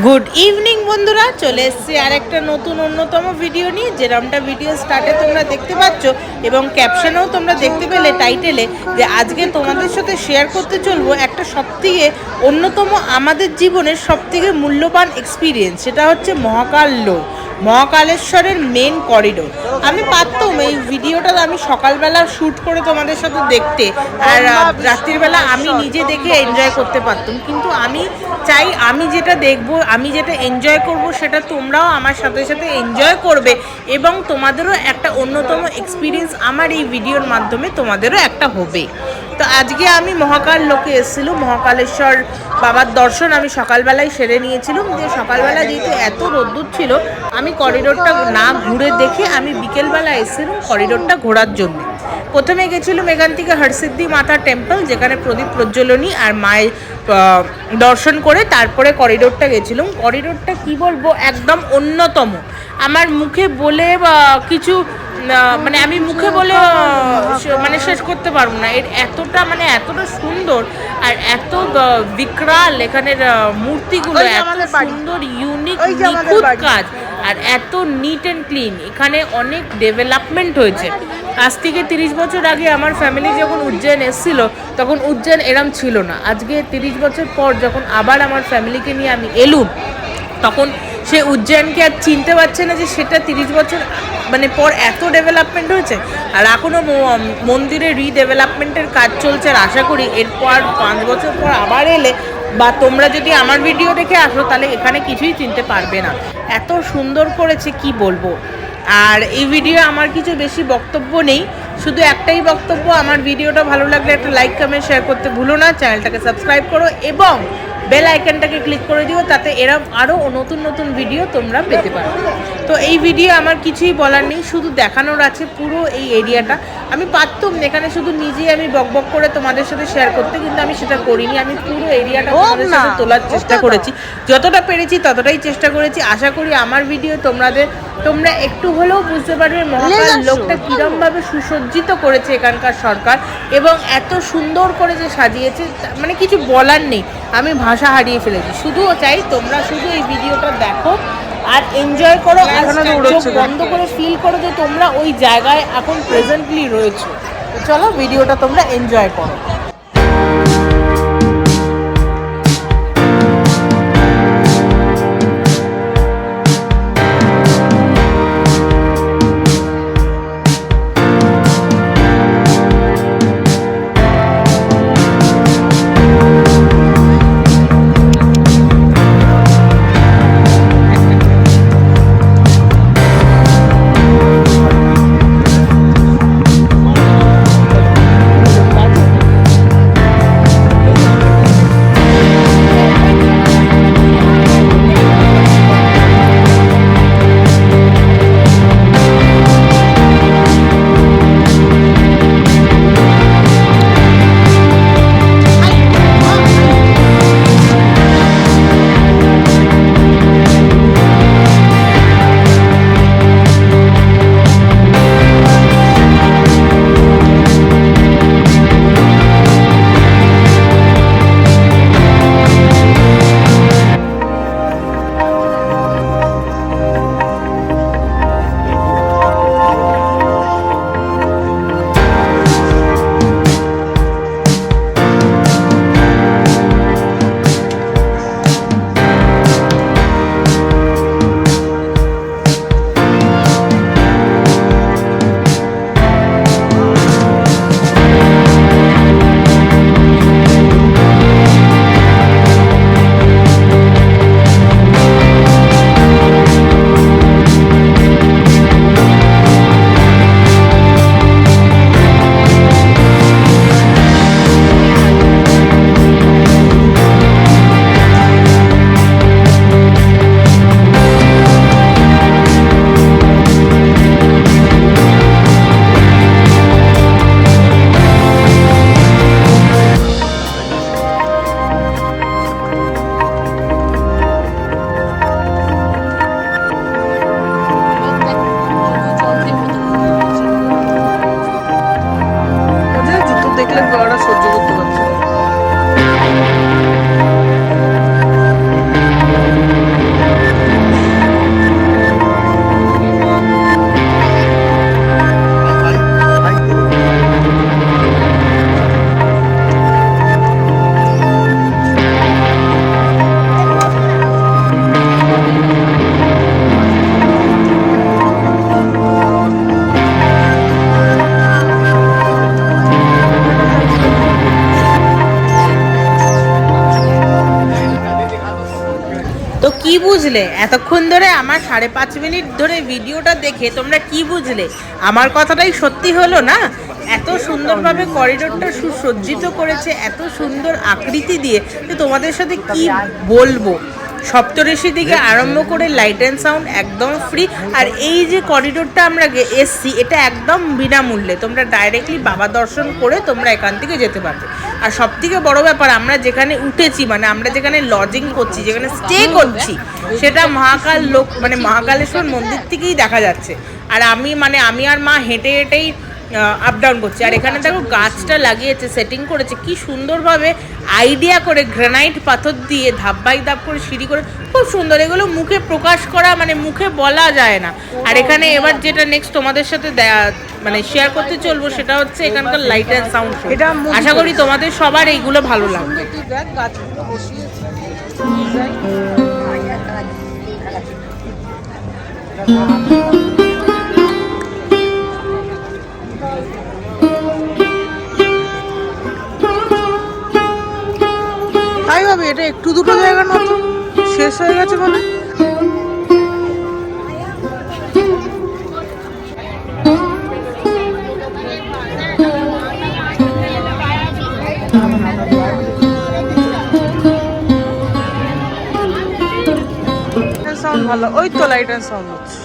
Good evening বন্ধুরা, চলে এসেছি আর একটা নতুন অন্যতম ভিডিও নিয়ে। যেরকমটা ভিডিও স্টার্টে তোমরা দেখতে পাচ্ছ এবং ক্যাপশনেও তোমরা দেখতে পেলে টাইটেলে, যে আজকে তোমাদের সাথে শেয়ার করতে চলবো একটা সবথেকে অন্যতম আমাদের জীবনের সবথেকে মূল্যবান এক্সপিরিয়েন্স। সেটা হচ্ছে মহাকালেশ্বরের মেন করিডোর। আমি পারতাম এই ভিডিওটা আমি সকালবেলা শ্যুট করে তোমাদের সাথে দেখতে, আর রাত্রিবেলা আমি নিজে দেখে এনজয় করতে পারতাম, কিন্তু আমি চাই আমি যেটা দেখব, আমি যেটা এনজয় করব, সেটা তোমরাও আমার সাথে সাথে এনজয় করবে এবং তোমাদেরও একটা অন্যতম এক্সপিরিয়েন্স আমার এই ভিডিওর মাধ্যমে তোমাদেরও একটা হবে। তো আজকে আমি মহাকাল লোকে এসেছিলাম, মহাকালেশ্বর বাবার দর্শন আমি সকালবেলায় সেরে নিয়েছিলাম। যে সকালবেলা যেহেতু এত রোদ্দুর ছিল, আমি করিডোরটা না ঘুরে দেখে আমি বিকেলবেলা এসেছিলাম করিডোরটা ঘোরার জন্য। প্রথমে গেছিলাম এখান থেকে হরসিদ্ধি মাতা টেম্পল, যেখানে প্রদীপ প্রজ্বলনী আর মায়ের দর্শন করে তারপরে করিডোরটা গেছিলাম। করিডোরটা কি বলবো, একদম অন্যতম। আমার মুখে বলে কিছু মানে আমি মুখে বলে মানে শেষ করতে পারবো না। এর এতটা সুন্দর আর এত বিকরাল এখানের মূর্তিগুলো, এত সুন্দর ইউনিক নিখুঁত কাজ আর এত নিট অ্যান্ড ক্লিন। এখানে অনেক ডেভেলপমেন্ট হয়েছে। আজ থেকে 30 বছর আগে আমার ফ্যামিলি যখন উজ্জয়ন এসেছিল, তখন উজ্জয়ন এরম ছিল না। আজকে 30 বছর পর যখন আবার আমার ফ্যামিলিকে নিয়ে আমি এলুম, তখন সে উজ্জয়নকে আর চিনতে পারছে না যে সেটা 30 বছর পর এত ডেভেলপমেন্ট হয়েছে। আর এখনও মন্দিরের রিডেভেলপমেন্টের কাজ চলছে। আর আশা করি এরপর 5 বছর পর আবার এলে বা তোমরা যদি আমার ভিডিও দেখে আসো, তাহলে এখানে কিছুই চিনতে পারবে না। এত সুন্দর করেছে কি বলবো। আর এই ভিডিও আমার কিছু বেশি বক্তব্য নেই, শুধু একটাই বক্তব্য, আমার ভিডিওটা ভালো লাগলে একটা লাইক কমেন্ট শেয়ার করতে ভুলো না, চ্যানেলটাকে সাবস্ক্রাইব করো এবং বেল আইকনটাকে ক্লিক করে দিও, তাতে এরকম আরও নতুন নতুন ভিডিও তোমরা পেতে পারো। তো এই ভিডিও আমার কিছুই বলার নেই, শুধু দেখানোর আছে পুরো এই এরিয়াটা। আমি পারতাম এখানে শুধু নিজেই আমি বকবক করে তোমাদের সাথে শেয়ার করতে, কিন্তু আমি সেটা করিনি। আমি পুরো এরিয়াটা তোমাদের সাথে তোলার চেষ্টা করেছি, যতটা পেরেছি ততটাই চেষ্টা করেছি। আশা করি আমার ভিডিও তোমরা একটু হলেও বুঝতে পারবে মহাকাল লোকটা কীরমভাবে সুসজ্জিত করেছে এখানকার সরকার, এবং এত সুন্দর করে যে সাজিয়েছে, মানে কিছু বলার নেই। আমি ভাষা হারিয়ে ফেলেছি। শুধুও চাই তোমরা শুধু এই ভিডিওটা দেখো আর এনজয় করো, আর চোখ বন্ধ করে ফিল করো যে তোমরা ওই জায়গায় এখন প্রেজেন্টলি রয়েছো। তো চলো ভিডিওটা তোমরা এনজয় করো। তো কি বুঝলে এতক্ষণ ধরে আমার 5.5 মিনিট ধরে ভিডিওটা দেখে তোমরা কি বুঝলে? আমার কথাটাই সত্যি হলো না? এত সুন্দরভাবে করিডোরটা সুসজ্জিত করেছে, এত সুন্দর আকৃতি দিয়ে, যে তোমাদের সাথে কি বলবো। সপ্তঋষি থেকে আরম্ভ করে লাইট অ্যান্ড সাউন্ড একদম ফ্রি। আর এই যে করিডোরটা আমরা এসছি, এটা একদম বিনামূল্যে, তোমরা ডাইরেক্টলি বাবা দর্শন করে তোমরা এখান থেকে যেতে পারবে। আর সব থেকে বড় ব্যাপার, আমরা যেখানে উঠেছি, মানে আমরা যেখানে লজিং করছি, যেখানে স্টে করছি, সেটা মহাকাল মহাকালেশ্বর মন্দির থেকেই দেখা যাচ্ছে। আর আমি আর মা হেঁটে হেঁটেই আপ ডাউন করছি। আর এখানে দেখো গাছটা লাগিয়েছে, সেটিং করেছে কি সুন্দরভাবে, আইডিয়া করে, গ্রানাইট পাথর দিয়ে ধাপ বাই ধাপ করে সিঁড়ি করে, খুব সুন্দর। এগুলো মুখে প্রকাশ করা, মানে মুখে বলা যায় না। আর এখানে এবার যেটা নেক্সট তোমাদের সাথে শেয়ার করতে চলবো, সেটা হচ্ছে এখানকার লাইট অ্যান্ড সাউন্ড শো। আশা করি তোমাদের সবার এইগুলো ভালো লাগবে। তাই ভাবে এটা একটু দুটো জায়গার মতো শেষ হয়ে গেছে বলে। সাউন্ড ভালো, ওই তো লাইট এন্ড সাউন্ড হচ্ছে।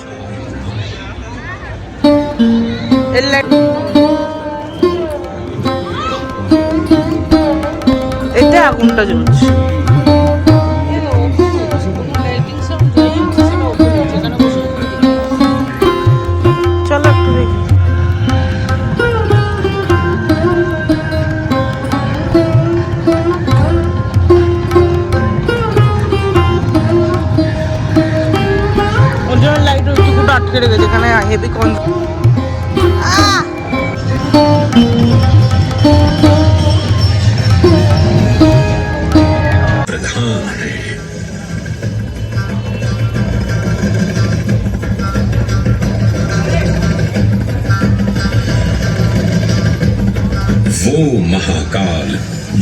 এতে আগুনটা জ্বলছে। চলো একটু দেখি। ওর জন্য লাইট টুকুটা আটকে রেখেছে, এখানে হেভি কন। वो महाकाल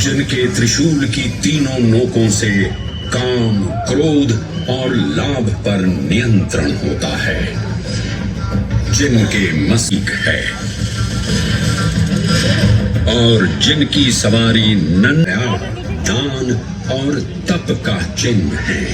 जिनके त्रिशूल की तीनों नोकों से काम, क्रोध और लाभ पर नियंत्रण होता है, जिनके मसीक है और जिनकी सवारी नन्या, दान और तप का चिन्ह है।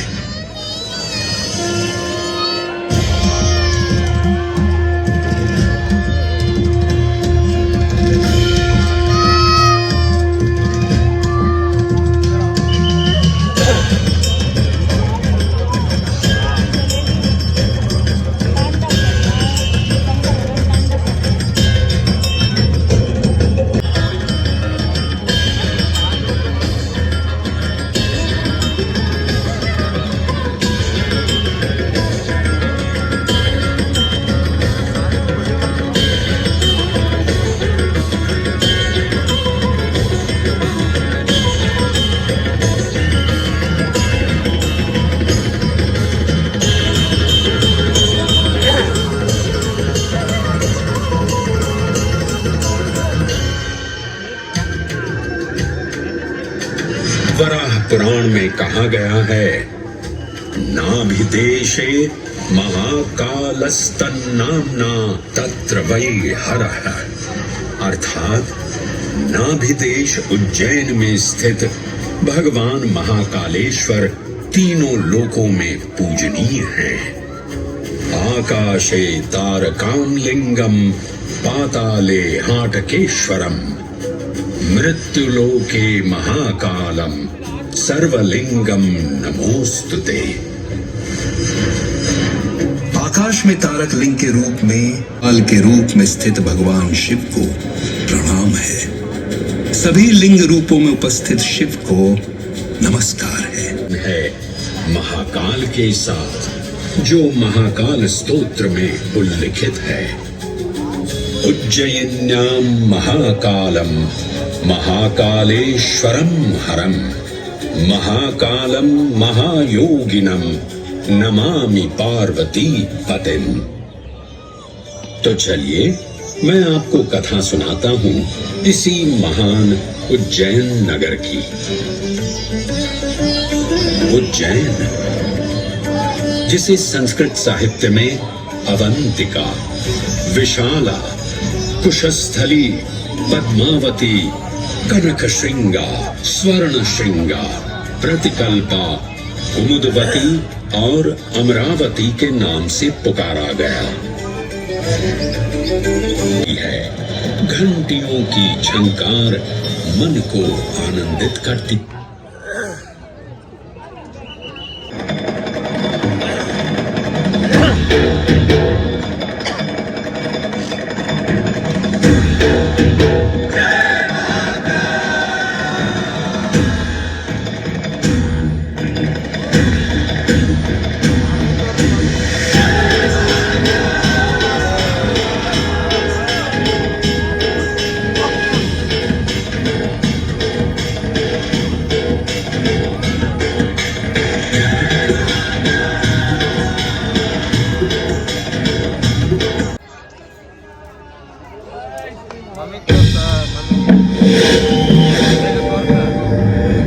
वराह पुराण में कहा गया है, नाभिदेशे महाकालस्तन्नाम्ना तत्र वै हरः, अर्थात नाभिदेश उज्जैन में स्थित भगवान महाकालेश्वर तीनों लोकों में पूजनीय हैं। आकाशे तारकामलिंगम पाताले हाटकेश्वरम मृत्युलोके महाकालम सर्वलिंगम नमोस्तुते। आकाश में तारक लिंग के रूप में, काल के रूप में स्थित भगवान शिव को प्रणाम है। सभी लिंग रूपों में उपस्थित शिव को नमस्कार है महाकाल के साथ, जो महाकाल स्तोत्र में उल्लिखित है। उज्जयिन्याम महाकालम महाकालेश्वरम हरम महाकालम महायोगिनम नमामि पार्वती पतिम। तो चलिए मैं आपको कथा सुनाता हूँ इसी महान उज्जैन नगर की। उज्जैन जिसे संस्कृत साहित्य में अवंतिका, विशाला, कुशस्थली, पद्मावती, कनक श्रृंगा, स्वर्ण श्रृंगा, प्रतिकल्पा, कुमुदवती और अमरावती के नाम से पुकारा गया है। घंटियों की झंकार मन को आनंदित करती।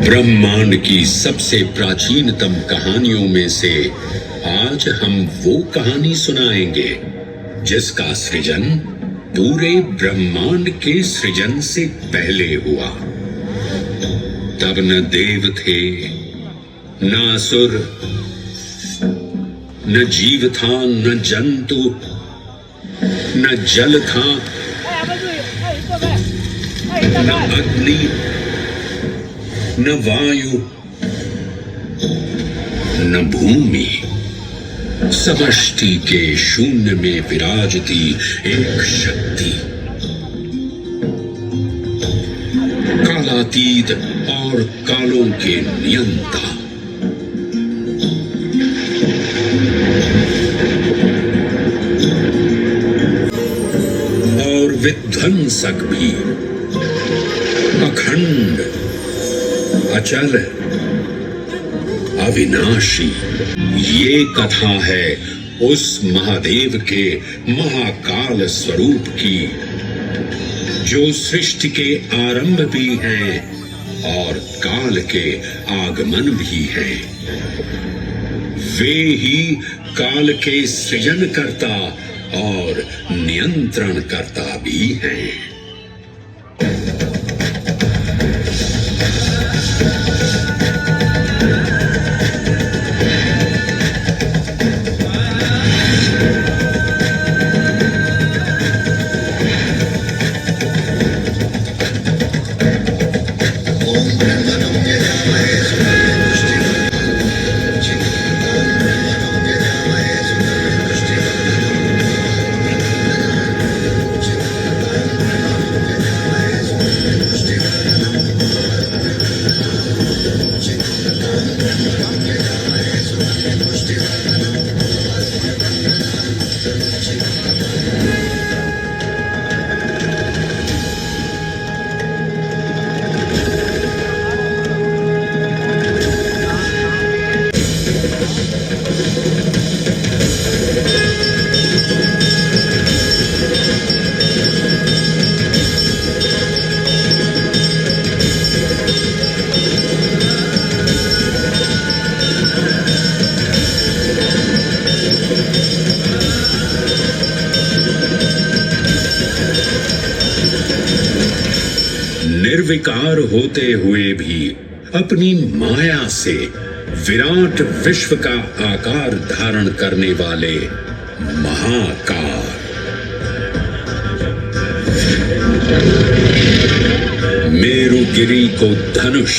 ब्रह्मांड की सबसे प्राचीनतम कहानियों में से आज हम वो कहानी सुनाएंगे जिसका सृजन पूरे ब्रह्मांड के सृजन से पहले हुआ। तब न देव थे, न असुर, न जीव था, न जंतु, न जल था, न अग्नि, न वायु, न भूमि। समष्टि के शून्य में विराजती एक शक्ति, कालातीत और कालों के नियंता। और विध्वंसक भी, अखंड, अचल, अविनाशी। ये कथा है उस महादेव के महाकाल स्वरूप की, जो सृष्टि के आरंभ भी हैं और काल के आगमन भी हैं। वे ही काल के सृजनकर्ता और नियंत्रण करता भी हैं। निर्विकार होते हुए भी अपनी माया से विराट विश्व का आकार धारण करने वाले महाकाल। मेरुगिरी को धनुष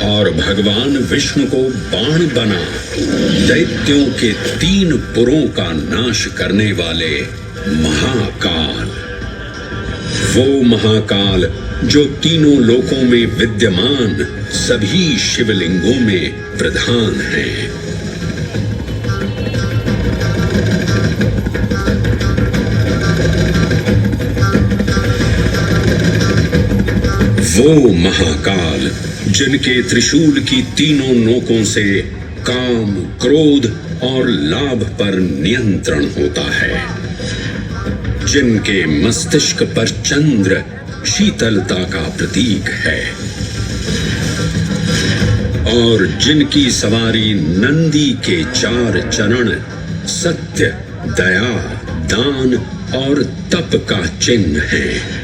और भगवान विष्णु को बाण बना दैत्यों के 3 पुरों का नाश करने वाले महाकाल। वो महाकाल जो तीनों लोकों में विद्यमान सभी शिवलिंगों में प्रधान है। वो महाकाल जिनके त्रिशूल की तीनों नोकों से काम, क्रोध और लाभ पर नियंत्रण होता है, जिनके मस्तिष्क पर चंद्र शीतलता का प्रतीक है और जिनकी सवारी नंदी के 4 चरण सत्य, दया, दान और तप का चिन्ह है।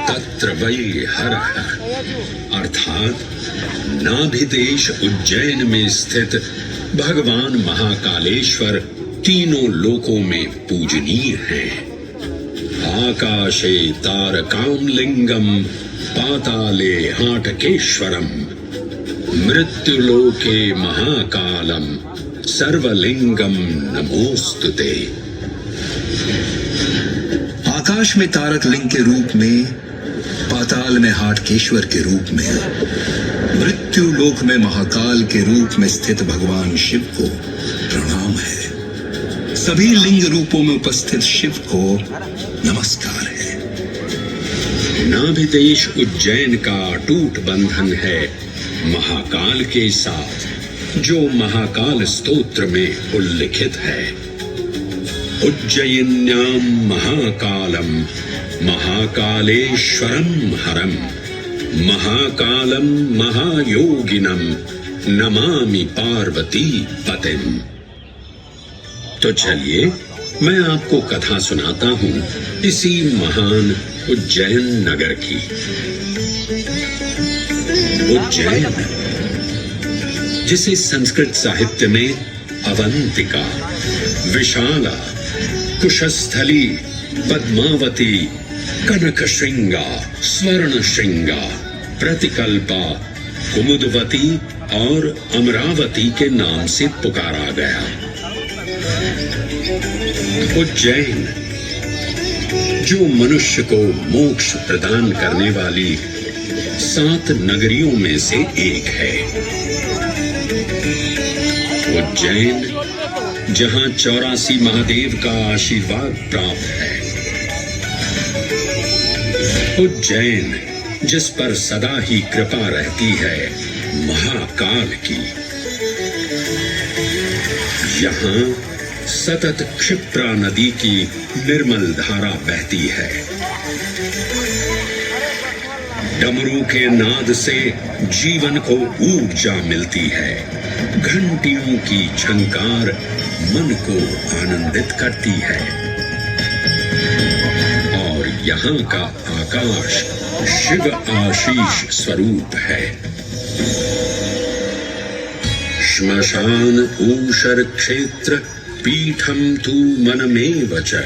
तत्र वै हरः अर्थात नाभिदेश उज्जैन में स्थित भगवान महाकालेश्वर तीनों लोकों में पूजनीय हैं। आकाशे तारकामलिंगम पाताले हाटकेश्वरम मृत्युलोके महाकालम सर्वलिंगम नमोस्तुते। आकाश में तारक लिंग के रूप में, पाताल में हाटकेश्वर के रूप में, मृत्यु लोक में महाकाल के रूप में स्थित भगवान शिव को प्रणाम है। सभी लिंग रूपों में उपस्थित शिव को नमस्कार है। नाभिदेश उज्जैन का अटूट बंधन है महाकाल के साथ, जो महाकाल स्तोत्र में उल्लिखित है। उज्जयिन्यां महाकालम महाकालेश्वरम हरम महाकालम महायोगिनम नमामि पार्वती पतिम। तो चलिए मैं आपको कथा सुनाता हूँ इसी महान उज्जैन नगर की। उज्जैन, जिसे संस्कृत साहित्य में अवंतिका, विशाला, कुशस्थली, पद्मावती, कनक श्रृंगा, स्वर्ण श्रृंगा, प्रतिकल्पा, कुमुदवती और अमरावती के नाम से पुकारा गया। उज्जैन, जो मनुष्य को मोक्ष प्रदान करने वाली 7 नगरियों में से एक है। उज्जैन, जहां 84 महादेव का आशीर्वाद प्राप्त है। उज्जैन, जिस पर सदा ही कृपा रहती है महाकाल की। यहाँ सतत क्षिप्रा नदी की निर्मल धारा बहती है। डमरू के नाद से जीवन को ऊर्जा मिलती है। घंटियों की झंकार मन को आनंदित करती है। और यहाँ का आकाश शिव आशीष स्वरूप है। श्मशान ऊषर क्षेत्र पीठम तु मनमेव च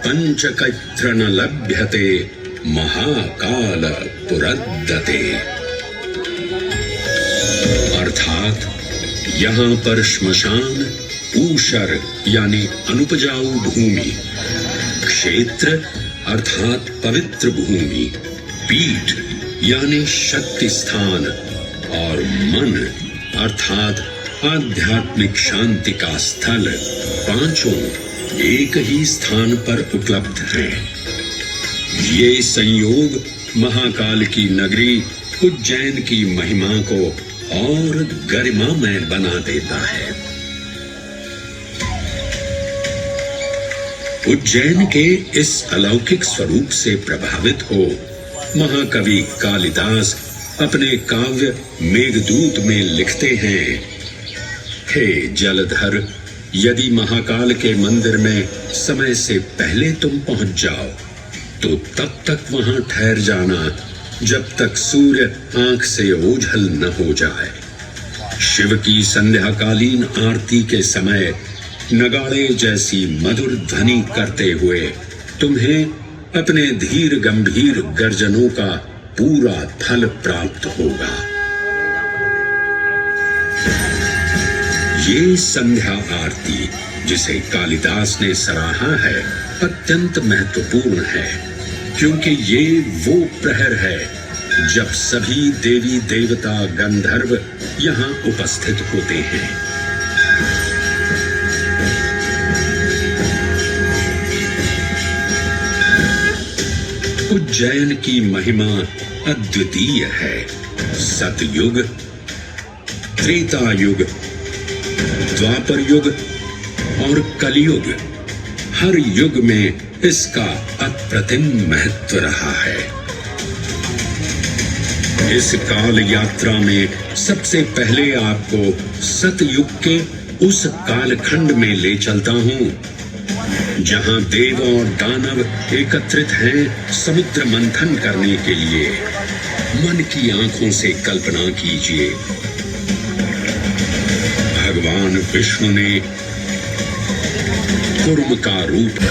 पंचकैत्र न लभ्यते महाकाल पुरद्दते। अर्थात यहाँ पर श्मशान, ऊषर यानी अनुपजाऊ भूमि, क्षेत्र अर्थात पवित्र भूमि, पीठ यानी शक्ति स्थान और मन अर्थात आध्यात्मिक शांति का स्थल, पांचों एक ही स्थान पर उपलब्ध हैं। ये संयोग महाकाल की नगरी उज्जैन की महिमा को और गरिमामय बना देता है। उज्जैन के इस अलौकिक स्वरूप से प्रभावित हो महाकवि कालिदास अपने काव्य मेघदूत में लिखते हैं, हे जलधर, यदि महाकाल के मंदिर में समय से पहले तुम पहुंच जाओ तो तब तक वहां ठहर जाना जब तक सूर्य आंख से ओझल न हो जाए। शिव की संध्याकालीन आरती के समय नगाड़े जैसी मधुर ध्वनि करते हुए तुम्हें अपने धीर गंभीर गर्जनों का पूरा फल प्राप्त होगा। ये संध्या आरती जिसे कालिदास ने सराहा है अत्यंत महत्वपूर्ण है, क्योंकि ये वो प्रहर है जब सभी देवी देवता गंधर्व यहाँ उपस्थित होते हैं। उज्जैन की महिमा अद्वितीय है। सतयुग, त्रेता युग, द्वापर युग और कलयुग, हर युग में इसका अप्रतिम महत्व रहा है। इस काल यात्रा में सबसे पहले आपको सतयुग के उस कालखंड में ले चलता हूं जहां देव और दानव एकत्रित हैं समुद्र मंथन करने के लिए। मन की आंखों से कल्पना कीजिए, भगवान विष्णु ने कूर्म का रूप,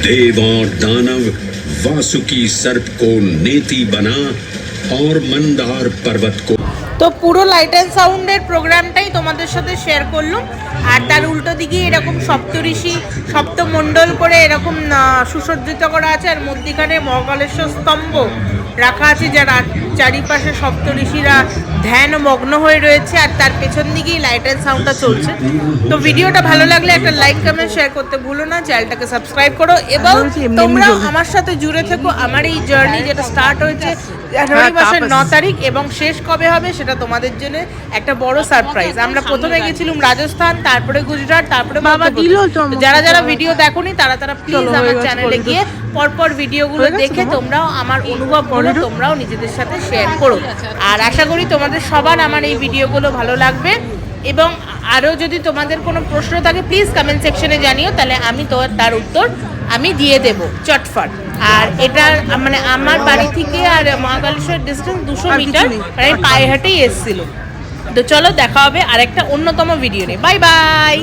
देव और दानव वासुकी सर्प को नेति बना और मंदार पर्वत को। তো পুরো লাইট অ্যান্ড সাউন্ডের প্রোগ্রামটাই তোমাদের সাথে শেয়ার করলাম। আর তার উল্টো দিকে এরকম সপ্তঋষি সপ্তমণ্ডল করে এরকম সুসজ্জিত করা আছে, আর মধ্যিখানে মহাকালেশ্বর স্তম্ভ রাখা আছে, যারা চারিপাশে সপ্তঋষিরা ধ্যান মগ্ন হয়ে রয়েছে, আর তার পেছন দিকেই লাইট অ্যান্ড সাউন্ডটা চলছে। তো ভিডিওটা ভালো লাগলে একটা লাইক কমেন্ট শেয়ার করতে ভুলো না, চ্যানেলটাকে সাবস্ক্রাইব করো এবং তোমরা আমার সাথে জুড়ে থেকো আমার এই জার্নি যেটা স্টার্ট হয়েছে জানুয়ারি মাসের 9 তারিখ এবং শেষ কবে হবে সেটা তোমাদের জন্য একটা বড় সারপ্রাইজ। আমরা প্রথমে গেছিলাম রাজস্থান, তারপরে গুজরাট, তারপরে যারা যারা ভিডিও দেখোনি তারা প্লিজ আমার চ্যানেলে গিয়ে পরপর ভিডিওগুলো দেখে তোমরাও আমার অনুভবগুলো তোমরাও নিজেদের সাথে শেয়ার করো। আর আশা করি তোমাদের সবার আমার এই ভিডিওগুলো ভালো লাগবে এবং আরও যদি তোমাদের কোনো প্রশ্ন থাকে প্লিজ কমেন্ট সেকশনে জানিও, তাহলে আমি তার উত্তর আমি দিয়ে দেব চটফট। আর এটা মানে আমার বাড়ি থেকে আর মহাকালেশ্বর ডিস্টেন্স 200 মিটার, আমি পায়ে হেঁটেই এসেছিলাম। তো চলো দেখা হবে আরেকটা অন্যতম ভিডিও নিয়ে। Bye bye.